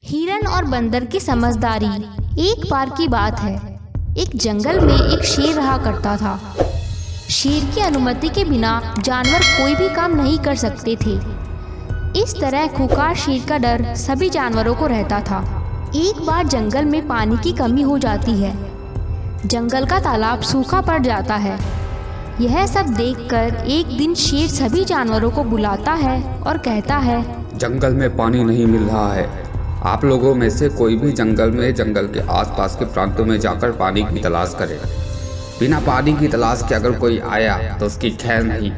हिरन और बंदर की समझदारी। एक बार की बात है, एक जंगल में एक शेर रहा करता था। शेर की अनुमति के बिना जानवर कोई भी काम नहीं कर सकते थे। इस तरह खूंखार शेर का डर सभी जानवरों को रहता था। एक बार जंगल में पानी की कमी हो जाती है। जंगल का तालाब सूखा पड़ जाता है। यह सब देखकर एक दिन शेर सभी जानवरों को बुलाता है और कहता है, जंगल में पानी नहीं मिल रहा है। आप लोगों में से कोई भी जंगल के आसपास के प्रांतों में जाकर पानी की तलाश करे। बिना पानी की तलाश के अगर कोई आया तो उसकी खैर नहीं।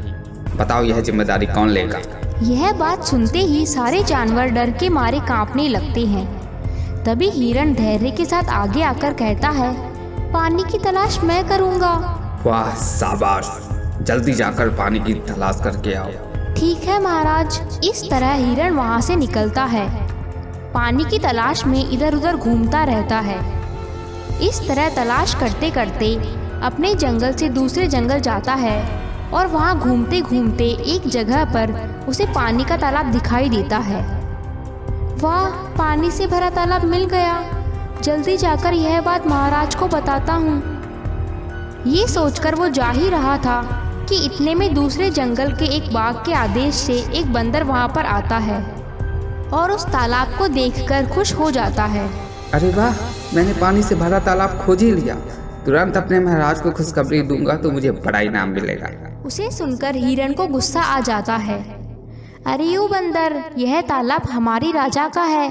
बताओ यह जिम्मेदारी कौन लेगा? यह बात सुनते ही सारे जानवर डर के मारे कांपने लगते हैं। तभी हिरन धैर्य के साथ आगे आकर कहता है, पानी की तलाश मैं करूँगा। वाह शाबाश, जल्दी जाकर पानी की तलाश करके आओ। ठीक है महाराज। इस तरह हिरन वहाँ से निकलता है। पानी की तलाश में इधर उधर घूमता रहता है। इस तरह तलाश करते करते अपने जंगल से दूसरे जंगल जाता है और वहाँ घूमते घूमते एक जगह पर उसे पानी का तालाब दिखाई देता है। वाह, पानी से भरा तालाब मिल गया। जल्दी जाकर यह बात महाराज को बताता हूँ। ये सोचकर वो जा ही रहा था कि इतने में दूसरे जंगल के एक बाघ के आदेश से एक बंदर वहाँ पर आता है और उस तालाब को देखकर खुश हो जाता है। अरे वाह, मैंने पानी से भरा तालाब खोज ही लिया। तुरंत अपने महाराज को खुशखबरी दूंगा तो मुझे बड़ा इनाम मिलेगा। उसे सुनकर हिरन को गुस्सा आ जाता है। अरे ओ बंदर, यह तालाब हमारी राजा का है।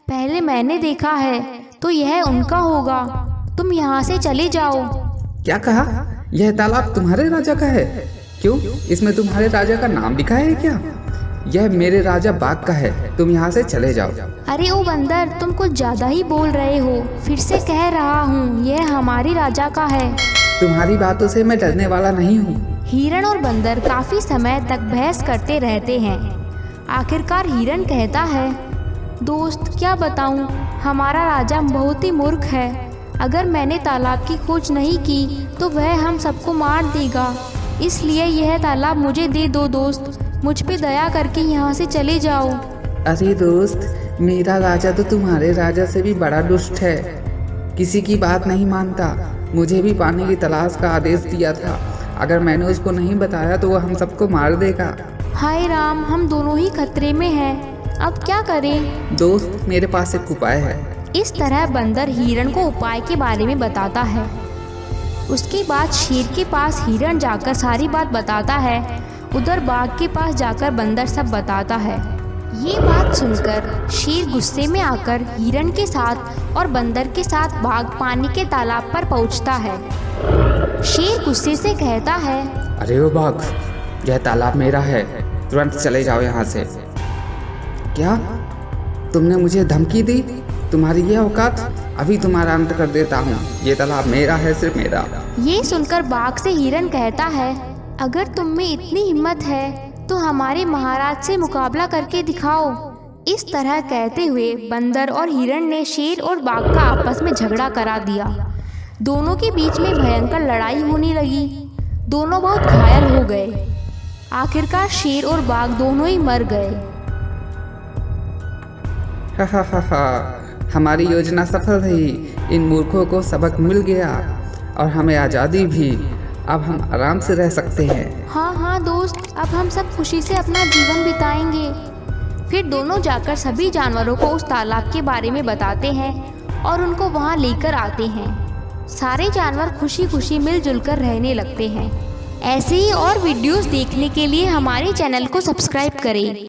पहले मैंने देखा है तो यह उनका होगा। तुम यहाँ से चले जाओ। क्या कहा? यह तालाब तुम्हारे राजा का है? क्यों, इसमें तुम्हारे राजा का नाम लिखा है क्या? यह मेरे राजा बाघ का है। तुम यहाँ से चले जाओ। अरे ओ बंदर, तुम कुछ ज्यादा ही बोल रहे हो। फिर से कह रहा हूँ, यह हमारी राजा का है। तुम्हारी बातों से मैं डरने वाला नहीं हूँ। हिरन और बंदर काफी समय तक बहस करते रहते हैं। आखिरकार हिरन कहता है, दोस्त क्या बताऊँ, हमारा राजा बहुत ही मूर्ख है। अगर मैंने तालाब की खोज नहीं की तो वह हम सबको मार देगा। इसलिए यह तालाब मुझे दे दो दोस्त। मुझ पे दया करके यहाँ से चले जाओ। अरे दोस्त, मेरा राजा तो तुम्हारे राजा से भी बड़ा दुष्ट है। किसी की बात नहीं मानता। मुझे भी पानी की तलाश का आदेश दिया था। अगर मैंने उसको नहीं बताया तो वो हम सबको मार देगा। हाय राम, हम दोनों ही खतरे में हैं। अब क्या करें? दोस्त, मेरे पास एक उपाय है। इस तरह बंदर हिरन को उपाय के बारे में बताता है। उसके बाद शेर के पास हिरन जाकर सारी बात बताता है। उधर बाघ के पास जाकर बंदर सब बताता है। ये बात सुनकर शेर गुस्से में आकर हिरन के साथ और बंदर के साथ बाघ पानी के तालाब पर पहुंचता है। शेर गुस्से से कहता है, अरे ओ बाघ, यह तालाब मेरा है। तुरंत चले जाओ यहाँ से। क्या तुमने मुझे धमकी दी? तुम्हारी ये औकात? अभी तुम्हारा अंत कर देता हूँ। ये तालाब मेरा है, सिर्फ मेरा। ये सुनकर बाघ से हिरन कहता है, अगर तुम में इतनी हिम्मत है तो हमारे महाराज से मुकाबला करके दिखाओ। इस तरह कहते हुए बंदर और हिरन ने शेर और बाघ का आपस में झगड़ा करा दिया। दोनों के बीच में भयंकर लड़ाई होने लगी। दोनों बहुत घायल हो गए। आखिरकार शेर और बाघ दोनों ही मर गए। हमारी योजना सफल रही। इन मूर्खों को सबक मिल गया और हमें आज़ादी भी। अब हम आराम से रह सकते हैं। हाँ दोस्त, अब हम सब खुशी से अपना जीवन बिताएंगे। फिर दोनों जाकर सभी जानवरों को उस तालाब के बारे में बताते हैं और उनको वहाँ लेकर आते हैं। सारे जानवर खुशी खुशी मिलजुल कर रहने लगते हैं। ऐसे ही और वीडियोस देखने के लिए हमारे चैनल को सब्सक्राइब करें।